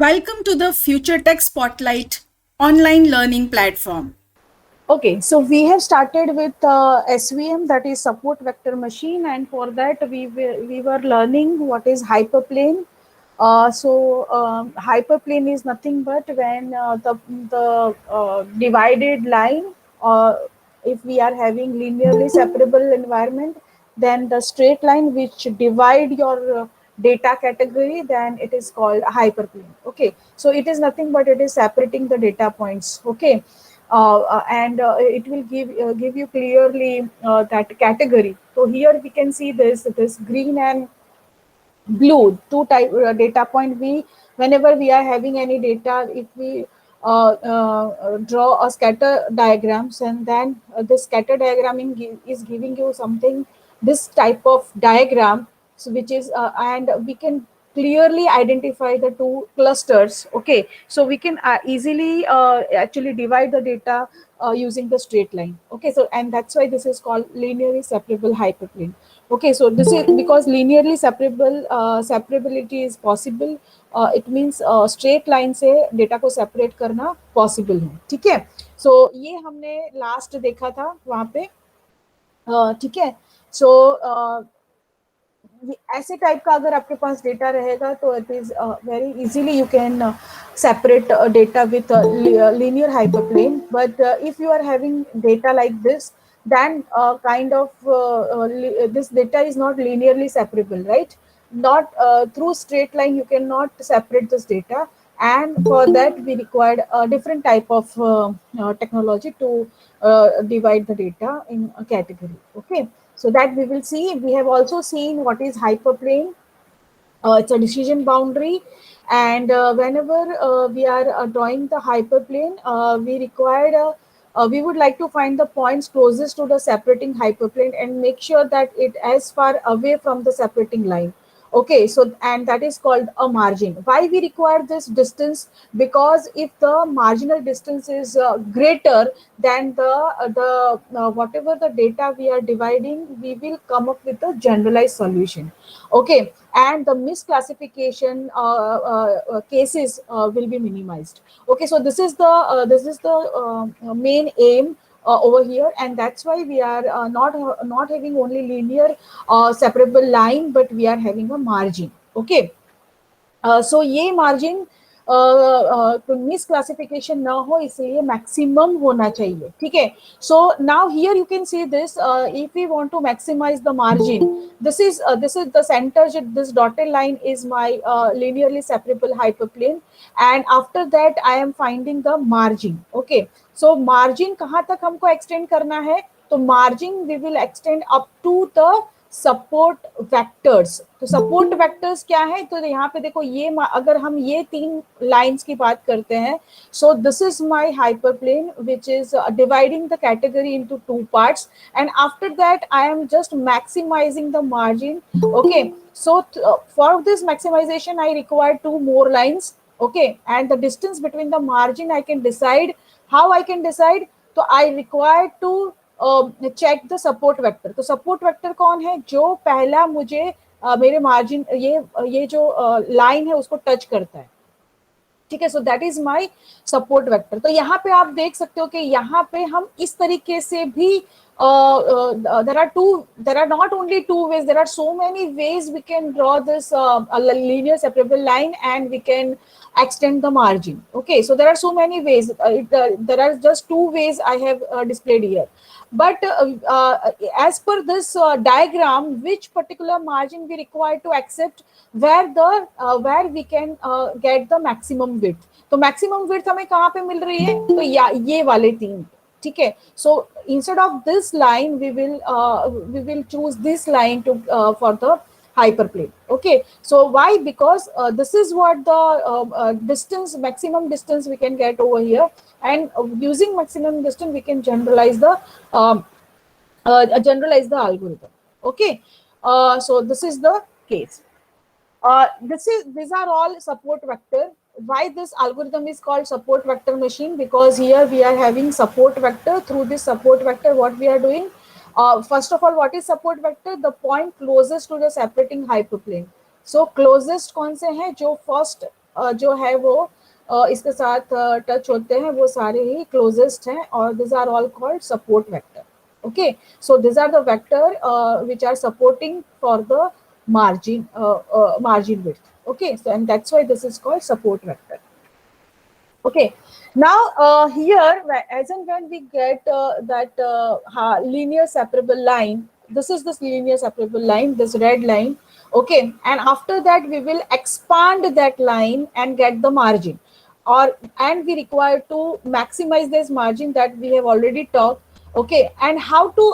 Welcome to the Future Tech Spotlight online learning platform. Okay, so we have started with SVM, that is support vector machine, and for that we were learning what is hyperplane. Hyperplane is nothing but when the divided line, uh, if we are having linearly separable environment, then the straight line which divide your data category, then it is called hyperplane. Okay, so it is nothing but it is separating the data points. Okay, and it will give you clearly that category. So here we can see this green and blue two type data point. We whenever we are having any data, if we draw a scatter diagrams, and then this scatter diagramming is giving you something, this type of diagram, so which is and we can clearly identify the two clusters. Okay, so we can easily actually divide the data using the straight line. Okay, so and that's why this is called linearly separable hyperplane. Okay, so this is because linearly separable separability is possible. It means straight line से data को separate करना possible है. ठीक है, सो ये हमने last देखा था वहां पे. ठीक है, सो ऐसे टाइप का अगर आपके पास डेटा रहेगा तो it is very easily you can separate data with linear hyperplane. But if you are having data like this, then this data is not linearly separable, right? Not through straight line you cannot separate this data, and for that we required a different type of technology to divide the data in a category. Okay, so that we will see. We have also seen what is hyperplane. It's a decision boundary, and whenever we are drawing the hyperplane, we would like to find the points closest to the separating hyperplane and make sure that it as far away from the separating line. Okay, so and that is called a margin. Why we require this distance? Because if the marginal distance is greater than the whatever the data we are dividing, we will come up with a generalized solution. Okay, and the misclassification cases will be minimized. Okay, so this is the main aim over here, and that's why we are not having only linear separable line, but we are having a margin. Okay, सो ये margin तो miss classification ना हो, इसलिए maximum होना चाहिए. ठीक है, so now here you can see this. If we want to maximise the margin, this is the center. This dotted line is my linearly separable hyperplane, and after that I am finding the margin. Okay, so margin कहाँ तक हमको extend करना है? तो margin we will extend up to the support vectors. तो support vectors क्या है? तो यहाँ पे देखो, ये अगर हम ये तीन लाइंस की बात करते हैं, so this is my hyperplane which is dividing the category into two parts, and after that I am just maximising the margin. Okay, so for this maximization I require two more lines. Okay, and the distance between the margin I can decide. How I can decide? तो I require to check the support vector. तो support vector कौन है? जो पहला मुझे मेरे margin ये जो लाइन है उसको टच करता है. ठीक है, so that is my support vector. तो यहाँ पे आप देख सकते हो कि यहाँ पे हम इस तरीके से भी there are not only two ways, there are so many ways we can draw this a linear separable line, and we can extend the margin. Okay, so there are so many ways. There are just two ways I have displayed here, but as per this diagram, which particular margin we require to accept, where we can get the maximum width. तो maximum width हमें कहाँ पे मिल रही है? तो ये वाले तीन. ठीक है, so instead of this line we will choose this line to for the hyperplane. Okay, so why? Because this is what the distance, maximum distance we can get over here, and using maximum distance we can generalize the algorithm. Okay, so this is the case. These are all support vector. Why this algorithm is called support vector machine? Because here we are having support vector. Through this support vector, what we are doing, first of all, what is support vector? The point closest to the separating hyperplane. So closest कौन से हैं? जो first जो है वो इसके साथ touch होते हैं वो सारे ही क्लोजेस्ट हैं और this are all called support vector. Okay, so these are the vector which are supporting for the margin width. Okay, so and that's why this is called support vector. Okay, now here as and when we get that linear separable line, this is this linear separable line, this red line. Okay, and after that we will expand that line and get the margin, or and we require to maximize this margin that we have already talked. Okay, and how to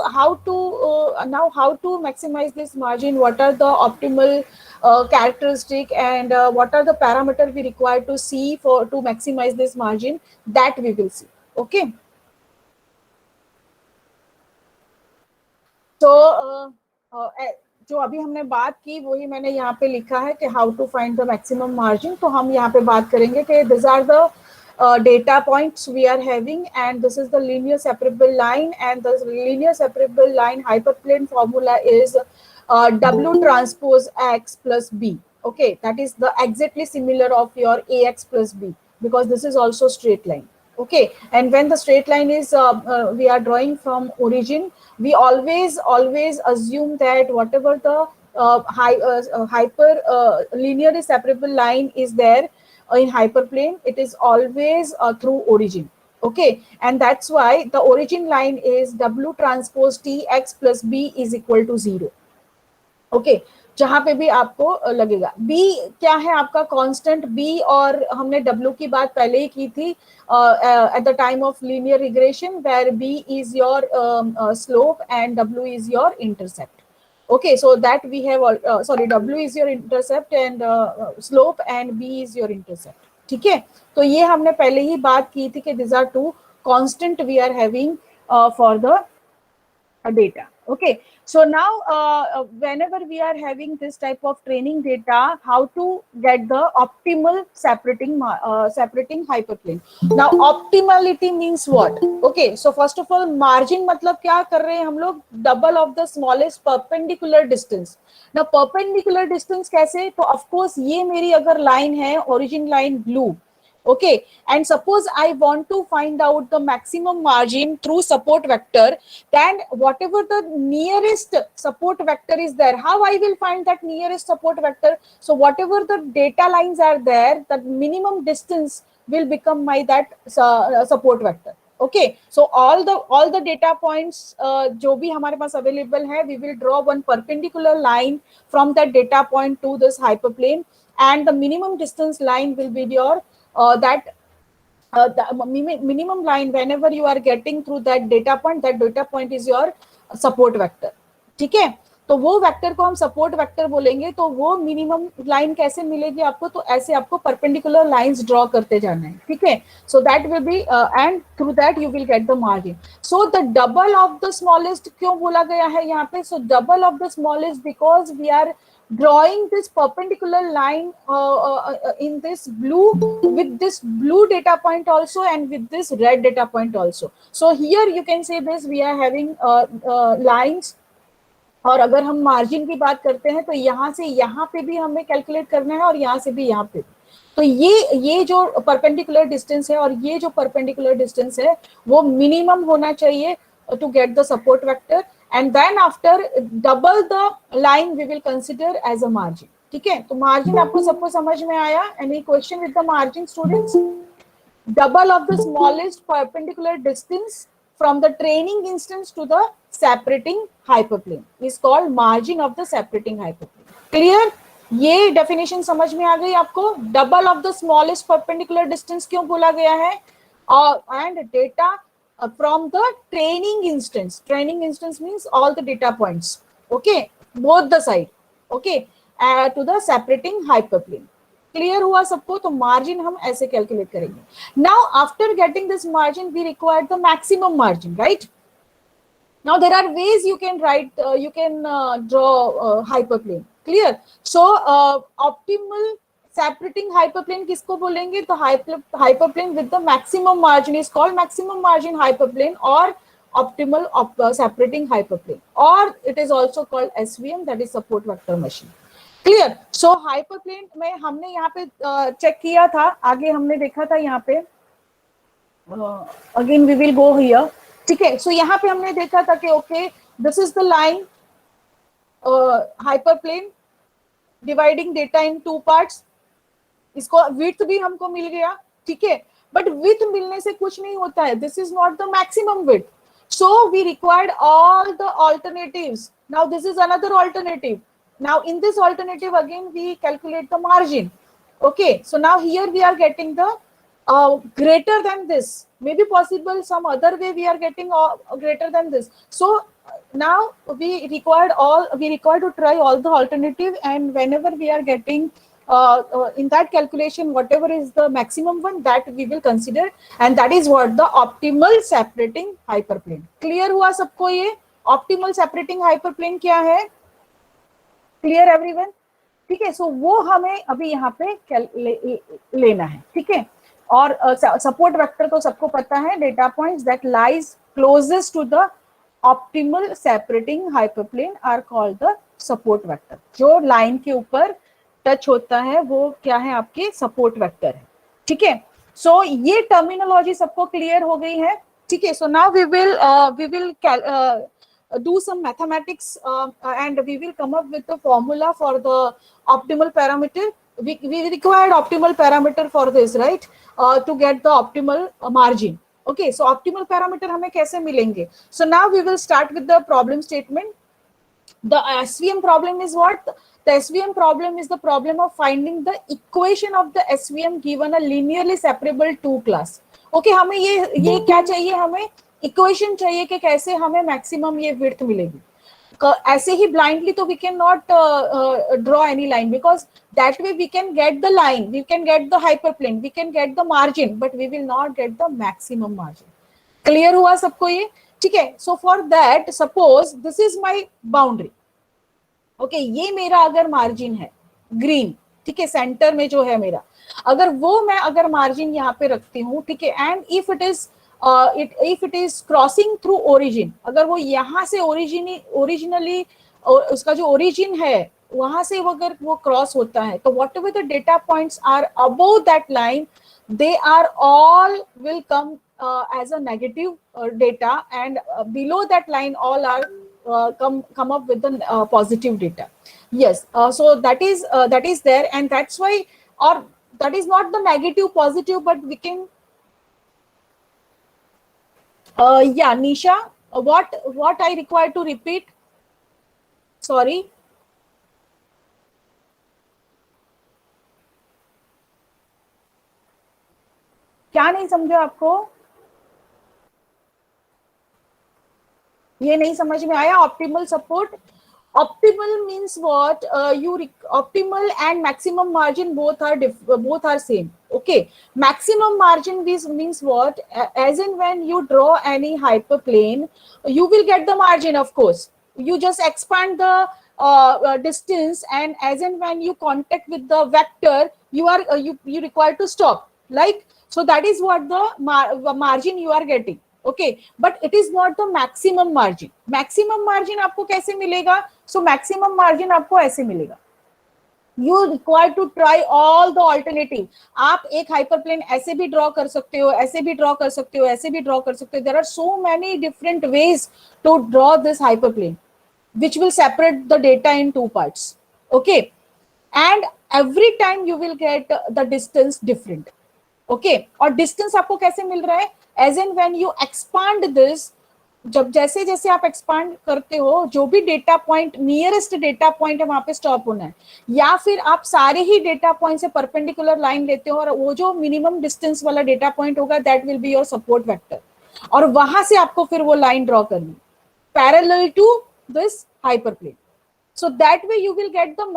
maximize this margin, what are the optimal characteristic, and what are the parameter we require to see for to maximize this margin, that we will see. Okay, so जो अभी हमने बात की वही मैंने यहाँ पे लिखा है कि how to find the maximum margin. तो हम यहाँ पे बात करेंगे कि this are the data points we are having, and this is the linear separable line, and the linear separable line hyperplane formula is W transpose X plus B. Okay, that is the exactly similar of your AX plus B, because this is also straight line. Okay, and when the straight line is we are drawing from origin, we always assume that whatever the hyper linearly separable line is there in hyperplane, it is always through origin. Okay, and that's why the origin line is W transpose T X plus B is equal to 0. Okay, जहां पे भी आपको लगेगा. B क्या है आपका constant B, और हमने डब्ल्यू की बात पहले ही की थी at the time of linear regression, where B is your slope and W is your intercept. Okay, so that we have sorry, W is your intercept and slope and B is your intercept. ठीक है, तो ये हमने पहले ही बात की थी कि these are two constant we are having for the data. Okay, so now whenever we are having this type of training data, how to get the optimal separating hyperplane. Now optimality means what? Okay, so first of all, margin मतलब क्या कर रहे हैं हम लोग? double of the smallest perpendicular distance. Now perpendicular distance कैसे? तो of course ये मेरी अगर line है, origin line blue. Okay, and suppose I want to find out the maximum margin through support vector, then whatever the nearest support vector is there, how I will find that nearest support vector? So whatever the data lines are there, the minimum distance will become my that support vector. Okay, so all the data points जो भी हमारे पास available है, we will draw one perpendicular line from that data point to this hyperplane, and the minimum distance line will be your the minimum line whenever you are getting through that data point is your support vector. ठीक है, तो वो vector को हम support vector बोलेंगे. तो वो minimum line कैसे मिलेगी आपको? तो ऐसे आपको परपेंडिकुलर लाइंस ड्रॉ करते जाना है. ठीक है, so that will be and through that you will get the margin. So the double of the smallest क्यों बोला गया है यहाँ पे? So double of the smallest because we are drawing this perpendicular line in this blue, with this blue data point also and with this red data point also. So here you can say this, we are having lines. और अगर हम margin की बात करते हैं तो यहाँ से यहाँ पे भी हमें कैलकुलेट करना है और यहाँ से भी यहाँ पे. तो ये जो परपेंडिकुलर डिस्टेंस है और ये जो परपेंडिकुलर डिस्टेंस है वो मिनिमम होना चाहिए to get the support vector, and then after double the line we will consider as a margin. ठीक है, तो मार्जिन आपको सबको समझ में आया? Any question with the margin, students? Double of the smallest perpendicular distance from the training instance to the separating hyperplane is called margin of the separating hyperplane. Clear? ये definition समझ में आ गई आपको? Double of the smallest perpendicular distance क्यों बोला गया है? And data from the training instance. Training instance means all the data points. Okay, both the side. Okay, to the separating hyperplane. Clear हुआ सबको? तो मार्जिन हम ऐसे कैलकुलेट करेंगे. Now after getting this margin we require the maximum margin, right? Now there are ways you can draw hyperplane. Clear? So optimal separating hyperplane किसको बोलेंगे? तो hyperplane with the maximum margin is called maximum margin hyperplane or optimal separating hyperplane, or it is also called SVM, that is support vector machine. Clear. So hyperplane में हमने यहाँ पे check किया था, आगे हमने देखा था यहाँ पे, again we will go here, ठीक है। सो यहाँ पे हमने देखा था कि okay this is the line hyperplane dividing data in two parts, इसको विड्थ भी हमको मिल गया, ठीक है। बट विड्थ मिलने से कुछ नहीं होता है, this is not the maximum width, so we required all the alternatives. Now this is another alternative, now in this alternative again we calculate the margin, okay। So now here we are getting the greater than this, maybe possible some other way we are getting greater than this. So now we required to try all the alternative, and whenever we are getting in that calculation whatever is the maximum one, that we will consider, and that is what the optimal separating hyperplane। clear हुआ सबको ये optimal separating hyperplane क्या है? Clear everyone, ठीक है। सो वो हमें अभी यहाँ पे लेना है, ठीक है। और सपोर्ट वेक्टर तो सबको पता है, data points that lies closest to the optimal separating hyperplane are called the support vector. जो लाइन के ऊपर टच होता है वो क्या है? आपके सपोर्ट वेक्टर है, ठीक है। सो ये टर्मिनोलॉजी सबको क्लियर हो गई है, ठीक है। So now we will do some mathematics and we will come up with the formula for the optimal parameter. We required optimal parameter for this, right? To get the optimal margin, okay। So optimal parameter हमें कैसे मिलेंगे? So now we will start with the problem statement. The SVM problem is what? The SVM problem is the problem of finding the equation of the SVM given a linearly separable two class, okay। हमें ये क्या चाहिए? हमें equation चाहिए कि कैसे हमें maximum ये विड्थ मिलेगी। ऐसे ही ब्लाइंडली तो we can not draw any line, because that way we can get the line, we can get the hyperplane, we can get the margin, but we will not get the maximum margin. Clear हुआ सबको ये? ठीक है। So for that suppose this is my boundary, okay. ये मेरा अगर margin है green, ठीक है, सेंटर में जो है मेरा, अगर वो मैं अगर मार्जिन यहाँ पे रखती हूँ, ठीक है, and if it is crossing through origin, अगर वो यहाँ से ओरिजिनली उसका जो ओरिजिन है वहां से अगर वो क्रॉस होता है, तो whatever the data points are above that line, they are all will come as a negative data, and below that line all are come up with the positive data, yes। So that is there, and that's why, or that is not the negative positive, but we can yeah, Nisha, what I require to repeat? Sorry, क्या नहीं समझा आपको? ये नहीं समझ में आया? Optimal support, optimal means what? Optimal and maximum margin both are same, okay। Maximum margin means what? As in when you draw any hyperplane, you will get the margin, of course, you just expand the distance, and as in when you contact with the vector, you are you require to stop, like, so that is what the margin you are getting, okay। But it is not the maximum margin। maximum margin आपको कैसे मिलेगा? So maximum margin आपको ऐसे मिलेगा, you require to try all the alternative। आप एक hyperplane ऐसे भी draw कर सकते हो, ऐसे भी draw कर सकते हो, ऐसे भी draw कर सकते हो। there are so many different ways to draw this hyperplane which will separate the data in two parts, okay। and every time you will get the distance different, okay। और distance आपको कैसे मिल रहा है? as in when you expand this, जब जैसे जैसे आप expand करते हो, जो भी data point nearest data point है वहां पे स्टॉप होना है, या फिर आप सारे ही डेटा पॉइंट से परपेंडिकुलर लाइन लेते हो और वो जो मिनिमम डिस्टेंस वाला डेटा पॉइंट होगा that will be your support vector, और वहां से आपको फिर वो लाइन ड्रॉ करनी parallel to this hyperplane, so that way you will get the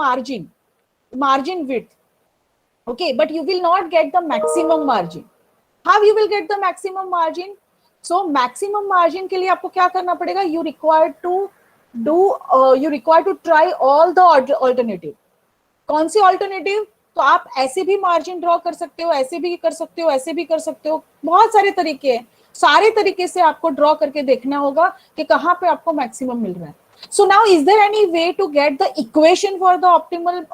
margin width, okay, but you will not get the maximum margin। how you will get the maximum margin? So maximum margin के लिए आपको क्या करना पड़ेगा? you require to try all the alternative। कौन सी alternative? तो आप ऐसे भी मार्जिन ड्रॉ कर सकते हो, ऐसे भी कर सकते हो, ऐसे भी कर सकते हो, बहुत सारे तरीके हैं। सारे तरीके से आपको ड्रॉ करके देखना होगा कि कहाँ पे आपको मैक्सिमम मिल रहा है। So now, is there any way to get the equation for the optimal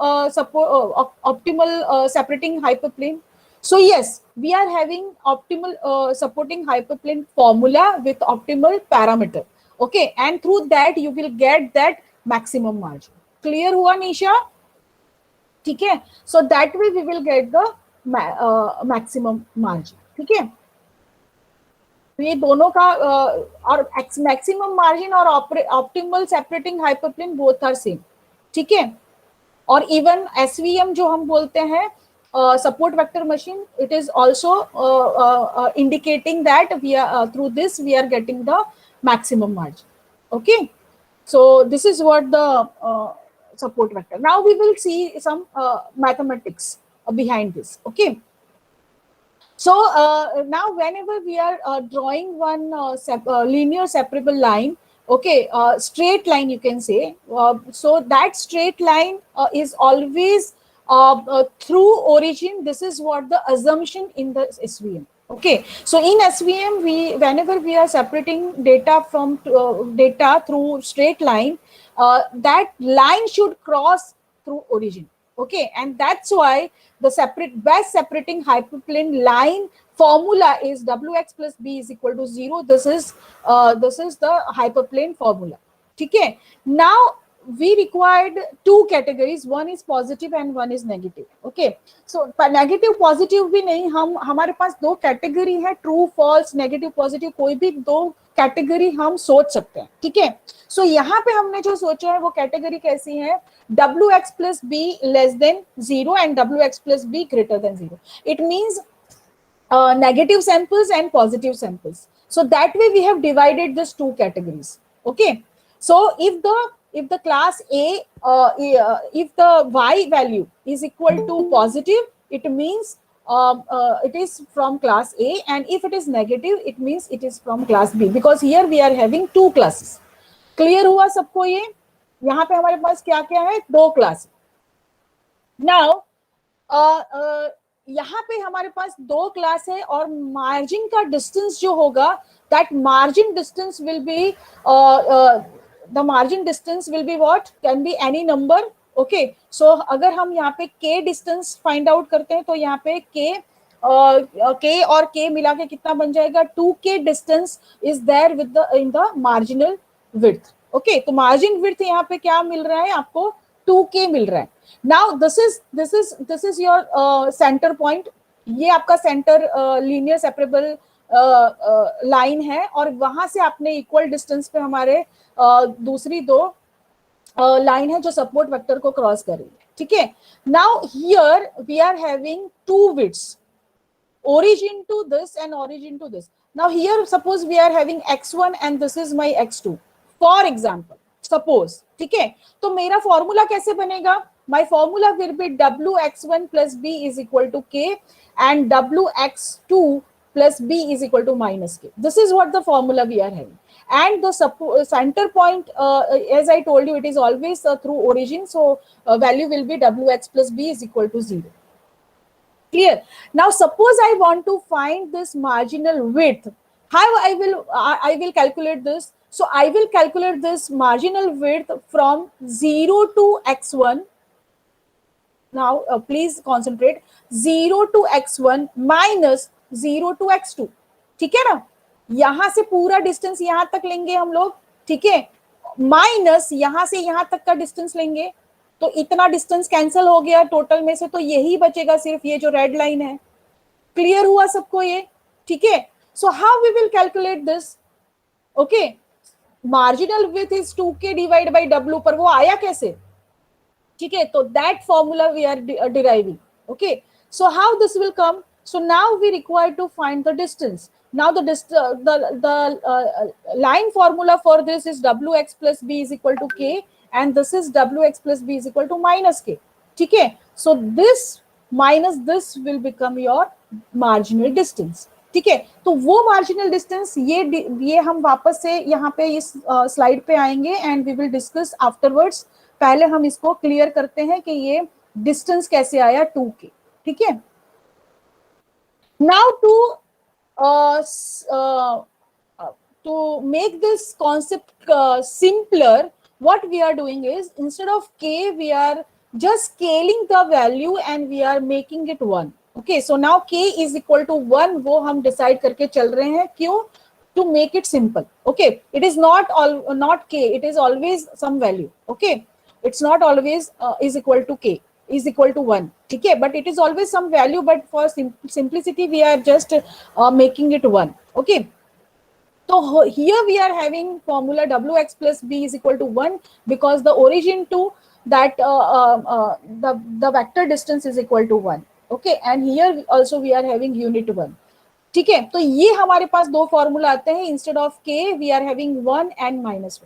optimal separating hyperplane? So yes, we are having optimal supporting hyperplane formula with optimal parameter. Okay, and through that you will get that maximum margin. Clear हुआ निशा? ठीक है, so that way we will get the maximum margin. ठीक है, तो ये दोनों का और मैक्सिमम मार्जिन और optimal separating hyperplane both are same. ठीक है, और इवन एसवीएम जो हम बोलते हैं support vector machine, it is also indicating that we are through this we are getting the maximum margin. Okay, so this is what the support vector. Now we will see some mathematics behind this. Okay, so now whenever we are drawing one linear separable line, okay, straight line you can say, so that straight line is always through origin. This is what the assumption in the SVM. Okay, so in SVM, whenever we are separating data from data through straight line, that line should cross through origin. Okay, and that's why the best separating hyperplane line formula is wx plus b is equal to 0. This is the hyperplane formula. Okay, now we required two categories, one is positive and one is negative. Okay, so negative positive भी नहीं, हम हमारे पास दो category है, true false negative positive, कोई भी दो category हम सोच सकते हैं. ठीक है, सो यहाँ पे हमने जो सोचा है वो कैटेगरी कैसी है, wx plus b less than 0 and wx plus b greater than 0. It means negative samples and positive samples. So that way we have divided these two categories. Okay, so if the class A, if the y value is equal to positive, it means it is from class A, and if it is negative, it means it is from class B, because here we are having two classes. Clear हुआ सबको? ये यहाँ पे हमारे पास क्या क्या है, दो क्लास. नाउ यहाँ पे हमारे पास दो क्लास है, और मार्जिन का डिस्टेंस जो होगा, that margin distance will be the margin distance will be what, can be any number. Okay, so अगर हम यहाँ पे k distance find out करते हैं, तो यहाँ पे k और k मिला के कितना बन जाएगा, 2k distance is there with the in the marginal width. Okay, तो margin width यहाँ पे क्या मिल रहा है आपको, 2k मिल रहा है. Now this is your center point. ये आपका center linear separable लाइन है, और वहां से आपने इक्वल डिस्टेंस पे हमारे दूसरी दो लाइन है जो सपोर्ट वेक्टर को क्रॉस कर रही है. ठीक है, now here we are having two widths, origin to this and origin to this. Now here suppose we are having x1 and this is my x2 for example, suppose. ठीक है, तो मेरा फॉर्मूला कैसे बनेगा, my formula will be wx1 plus b is equal to k and wx2 plus b is equal to minus k. This is what the formula we are having. And the center point, as I told you, it is always through origin, so value will be wx plus b is equal to 0. Clear? Now suppose I want to find this marginal width. How I will calculate this? So I will calculate this marginal width from 0 to x1. Now please concentrate, 0 to x1 minus 0 to x2. ठीक है ना, यहां से पूरा distance यहां तक लेंगे हम लोग. ठीक है, माइनस यहां से यहां तक का डिस्टेंस लेंगे, तो इतना डिस्टेंस कैंसिल हो गया टोटल में से, तो यही बचेगा सिर्फ ये जो रेड लाइन है. क्लियर हुआ सबको ये? ठीक है, so how we will calculate this. Okay, marginal width is 2k divide by w, पर वो आया कैसे? ठीक है, तो that formula we are deriving. Okay, so how this will come. So now we require to find the distance. Now the line formula for this is wx plus b is equal to k, and this is wx plus b is equal to minus k. ठीक है, so this minus this will become your marginal distance. ठीक है, तो वो marginal distance ये हम वापस से यहाँ पे इस स्लाइड पे आएंगे and we will discuss afterwards. पहले हम इसको क्लियर करते हैं कि ये डिस्टेंस कैसे आया 2k. ठीक है, now to make this concept simpler, what we are doing is, instead of k, we are just scaling the value and we are making it 1. Okay, so now k is equal to 1, वो हम decide करके चल रहे हैं, क्यों? To make it simple. Okay, it is not k, it is always some value. Okay, it's not always is equal to k, is equal to 1. Okay, but it is always some value, but for simplicity we are just making it 1. Okay, so here we are having formula wx plus b is equal to 1, because the origin to that the vector distance is equal to 1. Okay, and here also we are having unit 1. ठीक है, तो ये हमारे पास दो formula आते हैं, instead of K we are having 1 and -1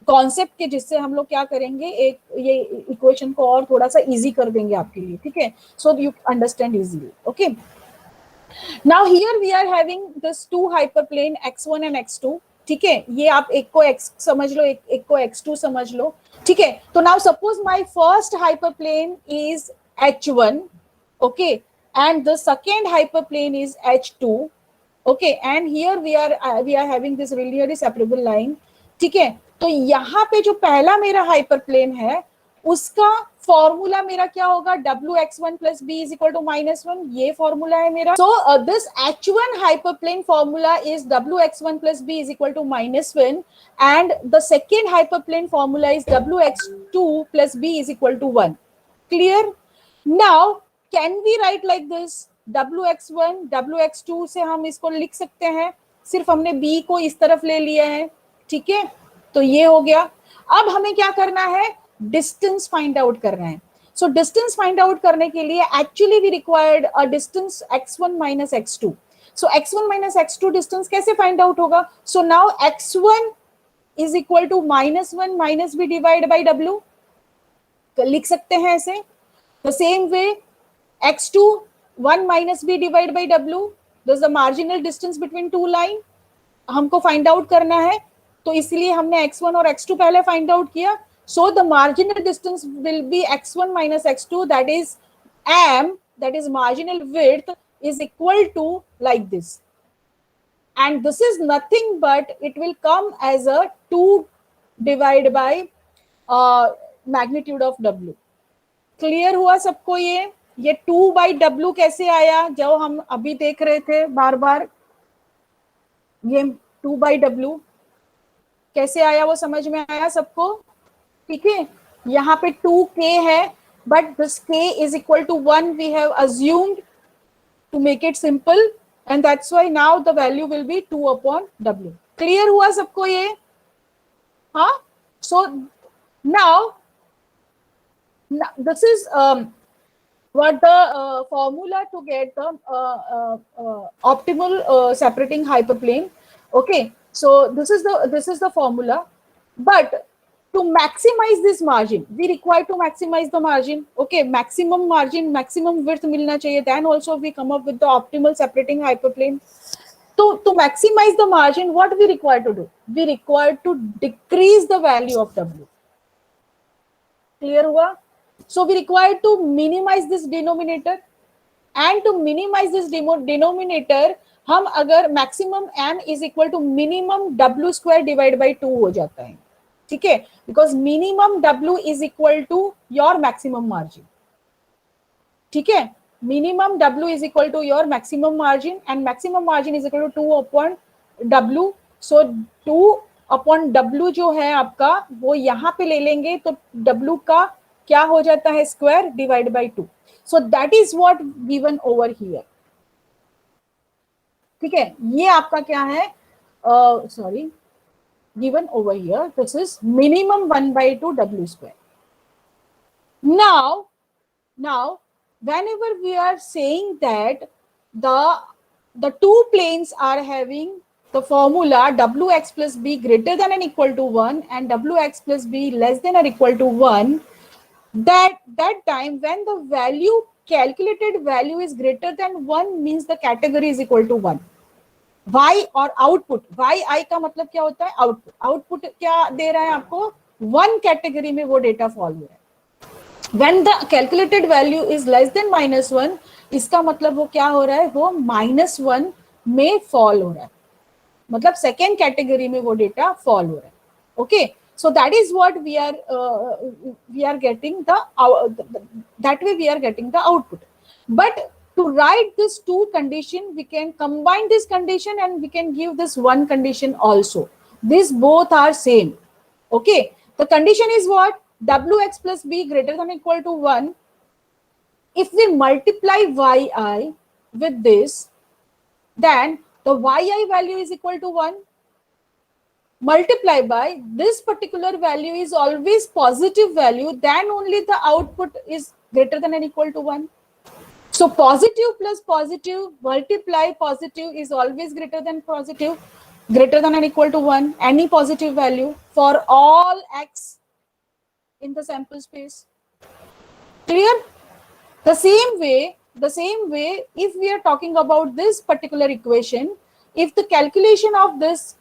concept के, जिससे हम लोग क्या करेंगे, एक ये इक्वेशन को और थोड़ा सा इजी कर देंगे आपके लिए. ठीक है, so you understand easily. Okay, now here we are having this two hyperplane x1 and x2. ठीक है, ये आप एक को x समझ लो, एक को x2 समझ लो. ठीक है, तो now suppose my first hyperplane is h1. Okay, and the second hyperplane is h2. Okay, and here we are having this linearly separable line. ठीक है, तो यहाँ पे जो पहला मेरा हाइपरप्लेन है उसका फॉर्मूला मेरा क्या होगा, wx1 plus b is equal to -1. ये फॉर्मूला है मेरा. So this h1 hyperplane formula is wx1 plus b is equal to -1, and the second hyperplane formula is wx2 plus b is equal to 1. Clear? Now can we write like this, wx1 wx2 से हम इसको लिख सकते हैं, सिर्फ हमने b को इस तरफ ले लिया है. ठीक है, तो ये हो गया. अब हमें क्या करना है, डिस्टेंस फाइंड आउट करना है. सो डिस्टेंस फाइंड आउट करने के लिए actually we required a distance x1 minus x2. सो x1 minus x2 डिस्टेंस कैसे फाइंड आउट होगा? So now x1 is equal to -1 minus b divided by w, लिख सकते हैं ऐसे. The same way x2 1 minus b divided by w, this is the marginal distance between two line, हमको find out करना है, तो इसलिए हमने x1 और x2 पहले फाइंड आउट किया. So the marginal distance will be x1 minus x2, that is m, that is marginal width, is equal to like this, and this is nothing but it will come as a 2 divided by magnitude of w. Clear हुआ सबको? ये 2 by w कैसे आया, जो हम अभी देख रहे थे बार बार, ये 2 by w कैसे आया वो समझ में आया सबको? ठीक है, यहाँ पे 2k है, but this k is equal to 1 we have assumed to make it simple, and that's why now the value will be 2 upon w. Clear हुआ सबको ये? हाँ, so now this is what the formula to get the optimal separating hyperplane. Okay, so this is the formula, but to maximize this margin we require to maximize the margin. Okay, maximum margin, maximum width मिलना चाहिए, then also we come up with the optimal separating hyperplane. So to maximize the margin, what we require to do, we require to decrease the value of w. Clear हुआ? So we require to minimize this denominator, and to minimize this denominator हम अगर maximum m is equal to minimum w square divided by 2 हो जाता है. ठीक है, because minimum w is equal to your maximum margin. ठीक है, minimum w is equal to your maximum margin, and maximum margin is equal to 2 upon w. So 2 upon w जो है आपका, वो यहाँ पे ले लेंगे, तो w का क्या हो जाता है, square divide by 2. So that is what given over here. ठीक है, ये आपका क्या है, sorry, given over here, this is minimum 1 by 2 w square. Now whenever we are saying that the two planes are having the formula wx plus b greater than or equal to 1 and wx plus b less than or equal to 1, that time when the value, calculated value is greater than 1 means the category is equal to 1. y और output, yi का मतलब क्या होता है, output. Output क्या दे रहा है आपको, 1 कैटेगरी में वो डेटा फॉल हो रहा है. When the calculated value is less than -1, इसका मतलब वो क्या हो रहा है, वो -1 में फॉल हो रहा है, मतलब सेकेंड कैटेगरी में वो डेटा फॉल हो रहा है. Okay, So that is what we are getting that way we are getting the output. But to write this two condition, we can combine this condition and we can give this one condition also. These both are same. Okay, the condition is what? Wx plus b greater than or equal to 1. If we multiply yi with this, then the yi value is equal to 1. Multiply by this particular value is always positive value, then only the output is greater than or equal to 1. So positive plus positive multiply positive is always greater than positive, greater than or equal to 1, any positive value for all x in the sample space. Clear? The same way, if we are talking about this particular equation, if the calculation of this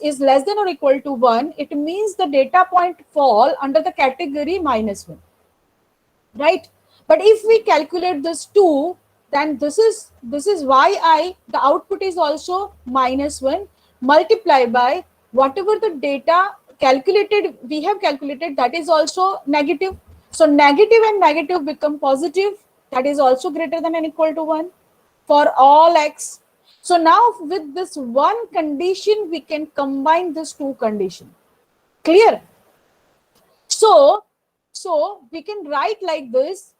is less than or equal to 1, it means the data point fall under the category -1, right? But if we calculate this 2, then this is yi, the output is also -1, multiply by whatever the data calculated, we have calculated, that is also negative. So negative and negative become positive, that is also greater than or equal to 1 for all x. So now with this one condition, we can combine this two condition. Clear? So we can write like this.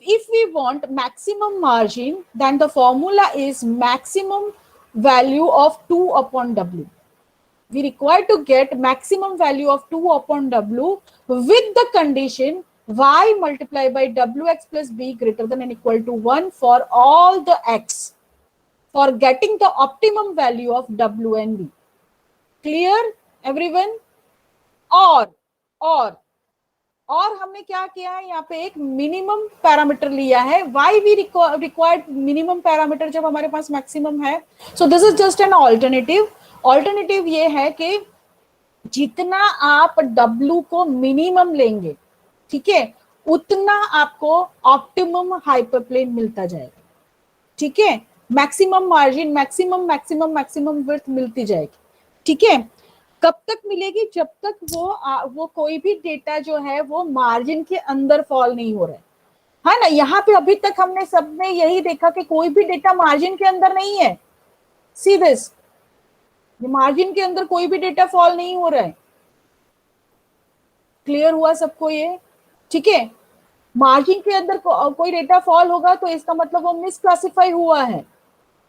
If we want maximum margin, then the formula is maximum value of 2 upon w. We require to get maximum value of 2 upon w with the condition y multiplied by wx plus b greater than or equal to 1 for all the x, for getting the optimum value of w and b. Clear everyone? और हमने क्या किया है, यहाँ पे एक minimum parameter लिया है. Why we required minimum parameter जब हमारे पास मैक्सिमम है. So this is just an alternative ये है कि जितना आप W को मिनिमम लेंगे, ठीक है, उतना आपको ऑप्टिमम हाइपरप्लेन मिलता जाएगा. ठीक है, मैक्सिमम मार्जिन, मैक्सिमम विड्थ मिलती जाएगी. ठीक है, कब तक मिलेगी? जब तक वो कोई भी डेटा जो है वो मार्जिन के अंदर फॉल नहीं हो रहा है ना. यहाँ पे अभी तक हमने सबने यही देखा कि कोई भी डेटा मार्जिन के अंदर नहीं है. सी दिस, ये मार्जिन के अंदर कोई भी डेटा फॉल नहीं हो रहा है. क्लियर हुआ सबको ये? ठीक है, मार्जिन के अंदर कोई डेटा फॉल होगा तो इसका मतलब वो मिसक्लासिफाई हुआ है.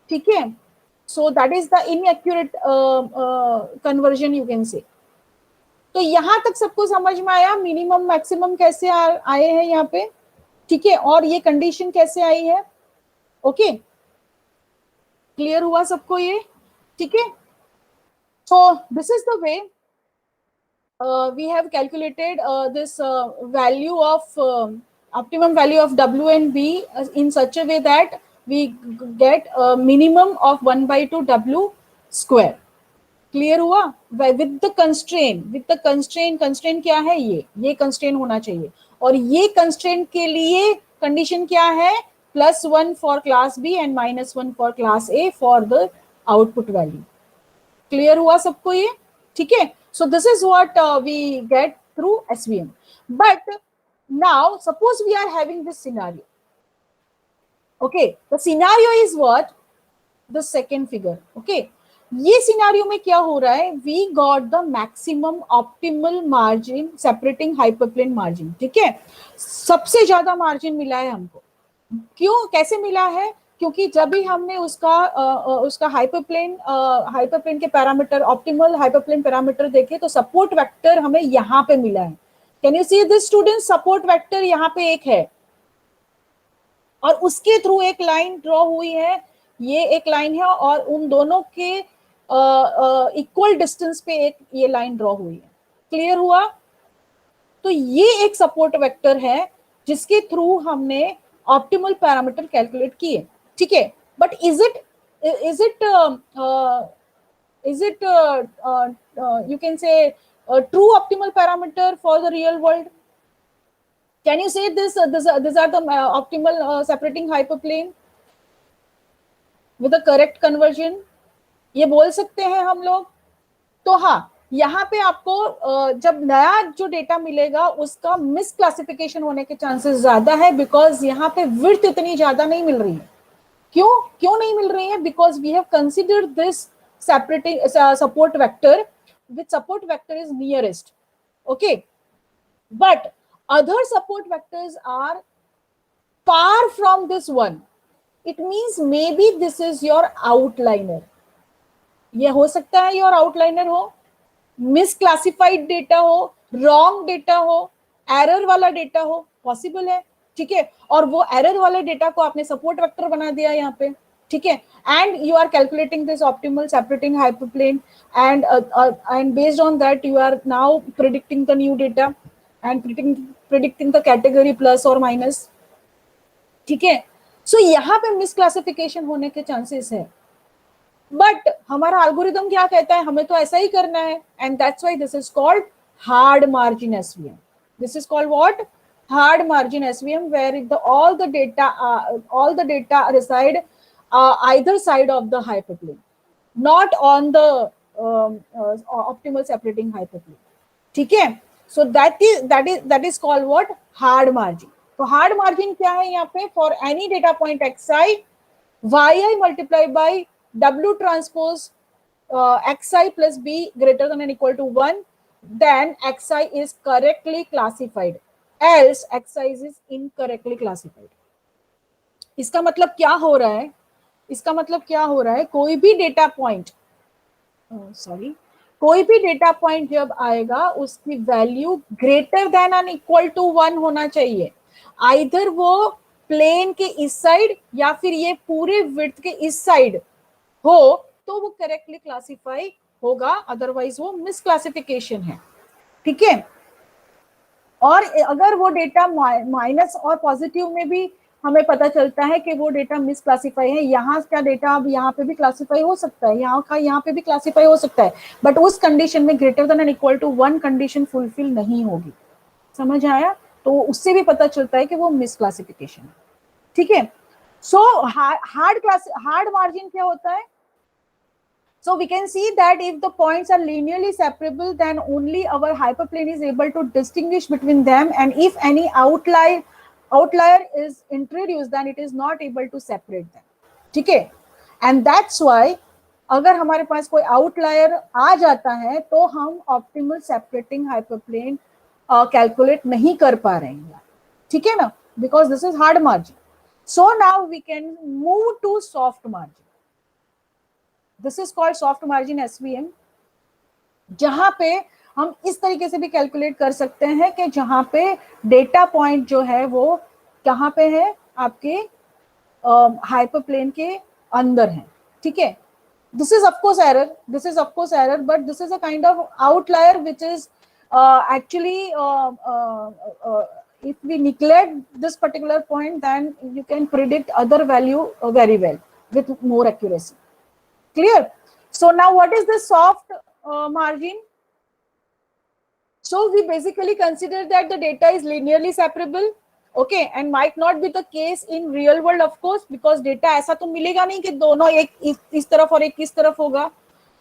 ठीक है, so that is the inaccurate conversion you can say. तो यहां तक सबको समझ में आया मिनिमम मैक्सिमम कैसे आए हैं यहाँ पे. ठीक है, और ये कंडीशन कैसे आई है. ओके, क्लियर हुआ सबको ये? ठीक है, so this is the way we have calculated this value of optimum value of w and b in such a way that we get a minimum of 1/2 w square. Clear हुआ? with the constraint क्या है? ये constraint होना चाहिए. और ये constraint के लिए condition क्या है? +1 for class B and -1 for class A for the output value. Clear हुआ सबको ये? ठीक है, so this is what we get through SVM. But now suppose we are having this scenario. Okay, the scenario is what? The second figure. Okay, ये scenario में क्या हो रहा है? We got the maximum optimal margin separating hyperplane margin. ठीक है, सबसे ज्यादा मार्जिन मिला है हमको. क्यों, कैसे मिला है? क्योंकि जब भी हमने उसका हाइपरप्लेन के पैरामीटर, ऑप्टिमल हाइपरप्लेन पैरामीटर देखे तो सपोर्ट वेक्टर हमें यहाँ पे मिला है. Can you see this student? Support vector यहाँ पे एक है और उसके थ्रू एक लाइन ड्रॉ हुई है. ये एक लाइन है और उन दोनों के इक्वल डिस्टेंस पे एक ये लाइन ड्रॉ हुई है. क्लियर हुआ? तो ये एक सपोर्ट वेक्टर है जिसके थ्रू हमने ऑप्टिमल पैरामीटर कैलकुलेट किए. ठीक है, but is it you can say a true optimal parameter for the real world? Can you say these are the optimal separating hyperplane with the correct conversion? ये बोल सकते हैं हम लोग. तो हाँ, यहाँ पे आपको जब नया जो डेटा मिलेगा उसका मिस क्लासिफिकेशन होने के चांसेस ज्यादा है, बिकॉज यहाँ पे विड्थ इतनी ज्यादा नहीं मिल रही है. क्यों क्यों नहीं मिल रही है? Because we have considered this separating support vector, which support vector is nearest. Okay, but other support vectors are far from this one. It means maybe this is your outliner. ये हो सकता है योर आउटलाइनर हो, misclassified data हो, wrong data हो, error वाला data हो, possible है. ठीक है, और वो एरर वाले डेटा को आपने सपोर्ट वेक्टर बना दिया यहाँ पे. ठीक है, and you are calculating this optimal separating hyperplane, and based on that you are now predicting the new data and predicting the category plus or minus. ठीक है, सो यहाँ पे मिसक्लासिफिकेशन होने के चांसेस है, बट हमारा एल्गोरिदम क्या कहता है, हमें तो ऐसा ही करना है, and that's why this is called hard margin SVM. This is called what? Hard margin SVM, where all the data reside either side of the hyperplane, not on the optimal separating hyperplane. ठीक है, so that is called what? Hard margin. तो hard margin क्या है यहाँ पे? For any data point xi, yi multiply by w transpose xi plus b greater than or equal to 1, then xi is correctly classified, else xi is incorrectly classified. इसका मतलब क्या हो रहा है? इसका मतलब क्या हो रहा है, कोई भी डेटा पॉइंट कोई भी डेटा पॉइंट जब आएगा उसकी value greater than and equal to 1 होना चाहिए. आइदर वो प्लेन के इस साइड या फिर ये पूरे विड्थ के इस साइड हो तो वो करेक्टली क्लासिफाई होगा, अदरवाइज वो मिसक्लासिफिकेशन है. ठीक है, और अगर वो डेटा माइनस और पॉजिटिव में भी हमें पता चलता है कि वो डेटा मिसक्लासिफाई है, यहाँ का डेटा अब यहाँ पे भी क्लासिफाई हो सकता है, यहाँ का यहाँ पे भी क्लासिफाई हो सकता है, बट उस कंडीशन में greater than and equal to 1 condition fulfil नहीं होगी. समझ आया? तो उससे भी पता चलता है कि वो मिसक्लासिफिकेशन है. ठीक है, सो हार्ड मार्जिन क्या होता है? So we can see that if the points are linearly separable, then only our hyperplane is able to distinguish between them, and if any outlier is introduced, then it is not able to separate them. ठीक है, and that's why अगर हमारे पास कोई outlier आ जाता है तो हम optimal separating hyperplane calculate नहीं कर पा रहे हैं. ठीक है ना, because this is hard margin. So now we can move to soft margin. This is called soft margin SVM, जहां पे हम इस तरीके से भी कैलकुलेट कर सकते हैं कि जहां पे डेटा पॉइंट जो है वो कहां पे है, आपके हाइपरप्लेन के अंदर है. ठीक है, this is of course error, but this is a kind of outlier which is actually if we neglect this particular point, then you can predict other value very well with more accuracy. Clear? So now what is the soft margin? So we basically consider that the data is linearly separable, okay, and might not be the case in real world of course, because data ऐसा तो मिलेगा नहीं कि दोनों एक इस तरफ और एक इस तरफ होगा.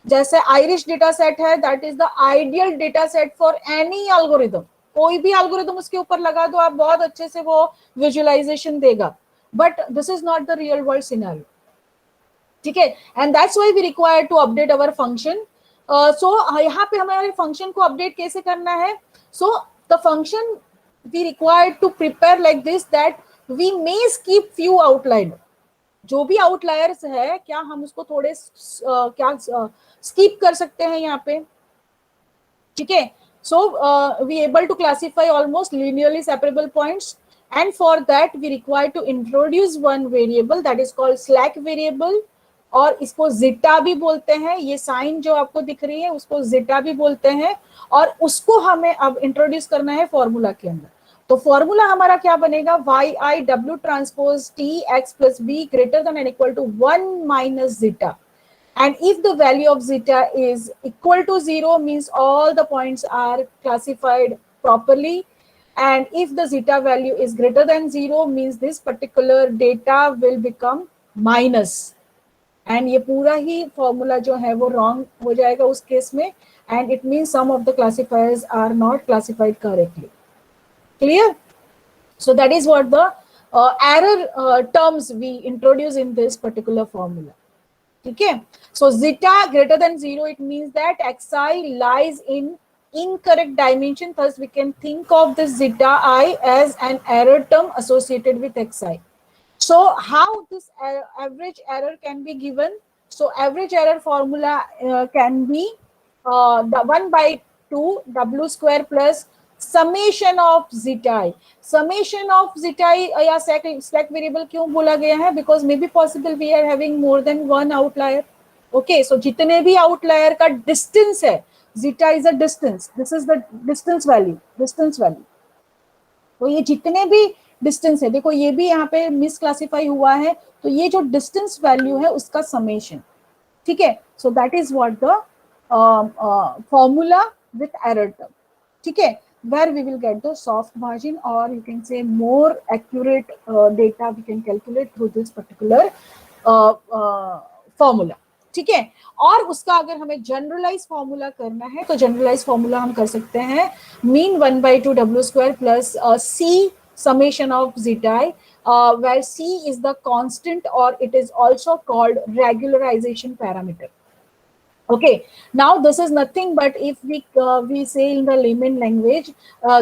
जैसे आयरिश डेटा सेट है, that is the ideal data set for any algorithm. कोई भी एल्गोरिदम उसके ऊपर लगा दो आप, बहुत अच्छे से वो विजुअलाइजेशन देगा, but this is not the real world scenario. ठीक है, and that's why we require to update our function. So यहाँ पे हमारे फंक्शन को अपडेट कैसे करना है? So the function we require to prepare like this, that we may skip few outlier. जो भी outliers है क्या हम उसको थोड़े क्या skip कर सकते हैं यहाँ पे. ठीक है, so we able to classify almost linearly separable points, and for that we require to introduce one variable that is called slack variable, और इसको zeta भी बोलते हैं. ये साइन जो आपको दिख रही है उसको zeta भी बोलते हैं, और उसको हमें अब इंट्रोड्यूस करना है फॉर्मूला के अंदर. तो फॉर्मूला हमारा क्या बनेगा? yi w transpose t x plus b greater than and equal to 1 minus zeta, and if the value of zeta is equal to 0 means all the points are classified properly, and if the zeta value is greater than 0 means this particular data will become minus, and ये पूरा ही formula जो है वो wrong हो जाएगा उस case में, and it means some of the classifiers are not classified correctly. Clear? So that is what the error terms we introduce in this particular formula. Okay, so zeta greater than 0, it means that xi lies in incorrect dimension. Thus, we can think of this zeta I as an error term associated with xi. So, how this average error can be given? So, average error formula can be the 1 by 2 w square plus summation of zeta I. Summation of zeta I या slack variable क्यों बोला गया है? Because maybe possible we are having more than one outlier. Okay, so जितने भी outlier का distance है, zeta is a distance. This is the distance value. तो ये जितने भी डिस्टेंस है, देखो ये भी यहाँ पे मिस क्लासिफाई हुआ है, तो ये जो डिस्टेंस वैल्यू है उसका समेशन. ठीक है, so that is what the formula with error term. ठीक है, where we will get the soft margin, or you can say more accurate data we can calculate through this particular formula. ठीक है, और उसका अगर हमें जनरलाइज फॉर्मूला करना है तो जनरलाइज फॉर्मूला हम कर सकते हैं mean 1 by 2 w square plus c summation of zeta I, where c is the constant or it is also called regularization parameter. Okay, now this is nothing but if we say in the layman language,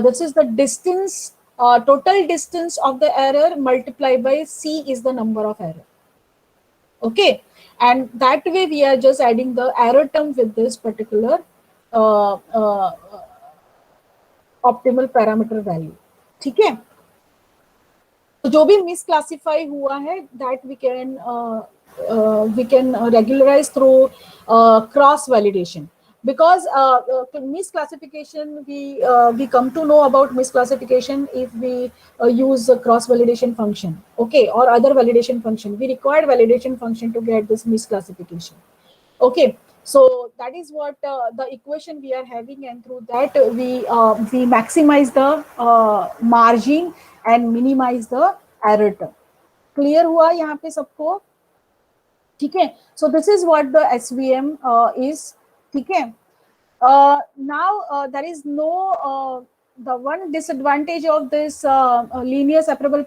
this is the distance, total distance of the error multiplied by c is the number of error. Okay, and that way we are just adding the error term with this particular optimal parameter value. ठीक है, तो जो भी misclassify हुआ है that we can regularize through cross validation, because misclassification we come to know about misclassification if we use a cross validation function, okay, or other validation function. We require validation function to get this misclassification. Okay, so that is what the equation we are having, and through that we maximize the margin and minimize the error term. Clear हुआ यहाँ पे सबको? ठीक है, so this is what the SVM is. ठीक है, now there is no the one disadvantage of this linear separable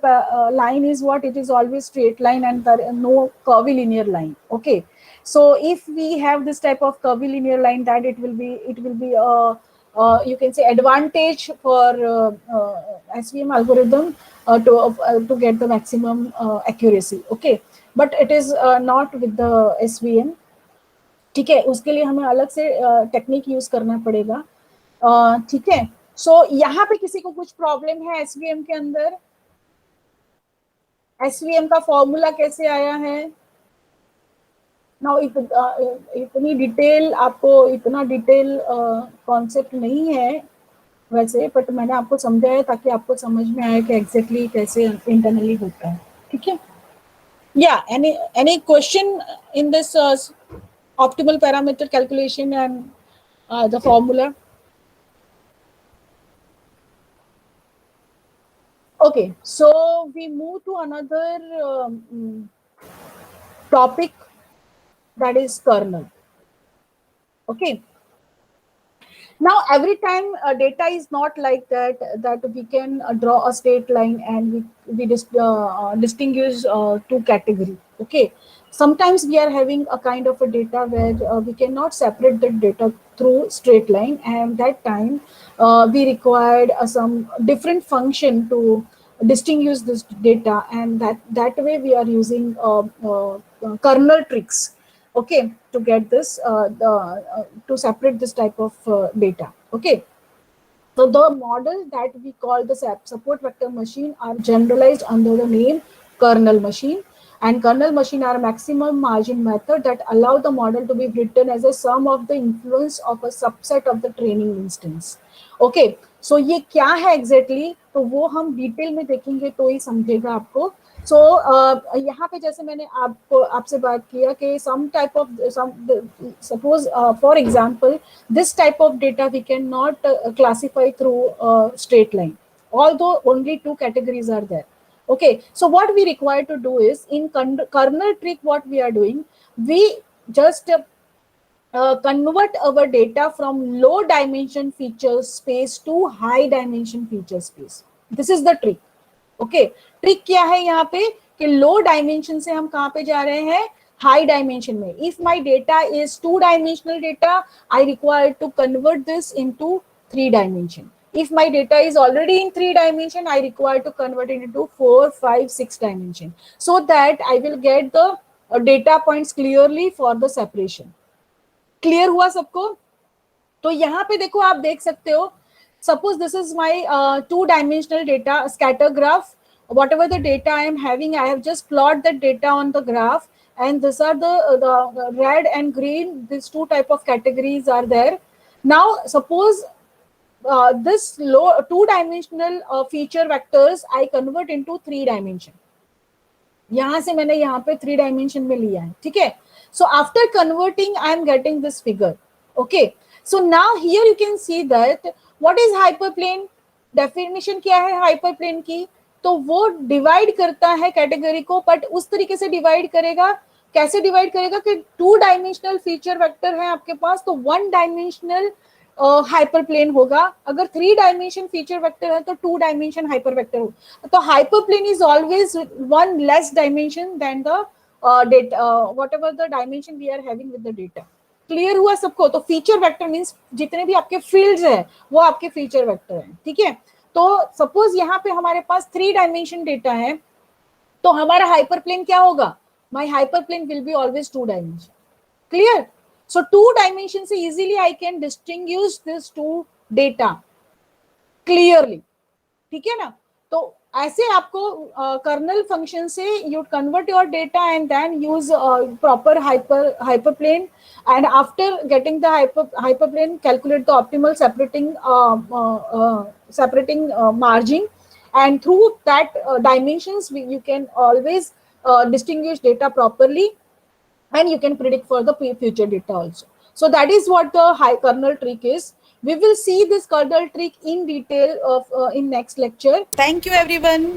line is what it is always straight line and there is no curvilinear line. Okay, so if we have this type of curvilinear line, that it will be you can say advantage for SVM algorithm to get the maximum accuracy. Okay, but it is not with the SVM. ठीक है, उसके लिए हमें अलग से technique use करना पड़ेगा. ठीक है, सो यहाँ पे किसी को कुछ प्रॉब्लम है एसवीएम के अंदर? एसवीएम का फॉर्मूला कैसे आया है? नाउ इतनी डिटेल, आपको इतना डिटेल कॉन्सेप्ट नहीं है वैसे, बट मैंने आपको समझाया ताकि आपको समझ में आए कि एग्जैक्टली कैसे इंटरनली होता है. ठीक है, या any question in this optimal parameter calculation and the formula? Okay, so we move to another topic, that is kernel. Okay, now every time data is not like that we can draw a straight line and we distinguish two categories. Okay, sometimes we are having a kind of a data where we cannot separate the data through straight line, and that time we required some different function to distinguish this data, and that way we are using kernel tricks. Okay, to get this to separate this type of data. Okay, so the model that we call the support vector machine are generalized under the name kernel machine, and kernel machine are maximum margin method that allow the model to be written as a sum of the influence of a subset of the training instance. Okay, so ये क्या है exactly, तो वो हम detail में देखेंगे तो ही समझेगा आपको. So यहाँ पे जैसे मैंने आपसे बात किया कि some type of suppose for example this type of data we cannot classify through straight line, although only two categories are there. Okay, so what we require to do is in kernel trick, what we are doing, we just convert our data from low dimension feature space to high dimension feature space. This is the trick. Okay, trick क्या है यहाँ पे कि लो dimension से हम कहाँ पे जा रहे हैं, हाई डायमेंशन में. If my data is 2 dimensional data, I require to convert this into 3 dimension. If my data is already in 3 dimension, I require to convert it into 4, 5, 6 dimension, so that I will get the data points clearly for the separation. Clear हुआ सबको? तो यहाँ पे देखो, आप देख सकते हो, suppose this is my 2-dimensional data scatter graph. Whatever the data I am having, I have just plot the data on the graph, and these are the red and green, these two type of categories are there. Now suppose this low 2-dimensional feature vectors I convert into 3 dimension. यहां से मैंने यहाँ पे 3 dimension में लिया है, ठीक है. So after converting, I am getting this figure. Okay. So now here you can see that what is hyperplane. Definition क्या है hyperplane की? तो वो डिवाइड करता है कैटेगरी को, बट उस तरीके से डिवाइड करेगा. कैसे डिवाइड करेगा कि 2 डायमेंशनल फीचर वेक्टर है आपके पास, तो 1 डायमेंशनल हाइपरप्लेन होगा. अगर 3 डायमेंशन फीचर वेक्टर है तो 2 डायमेंशन हाइपर वेक्टर होगा. तो hyperplane is always 1 less dimension than the data, whatever the dimension we are having with the data. Clear हुआ सबको? तो फीचर वेक्टर मींस जितने भी आपके फील्ड्स है वो आपके फीचर वेक्टर हैं, ठीक है. तो सपोज यहाँ पे हमारे पास 3 डायमेंशन डेटा है, तो हमारा हाइपरप्लेन क्या होगा? My hyperplane will be always 2 dimension. Clear? So 2 dimension से easily I can distinguish this 2 data clearly, ठीक है ना. तो ऐसे आपको कर्नल फंक्शन से you convert your data and then use proper hyperplane, and after getting the hyperplane, calculate the optimal separating margin, and through that dimensions you can always distinguish data properly, and you can predict for the future data also. So that is what the high kernel trick is. We will see this kernel trick in detail of in next lecture. Thank you, everyone.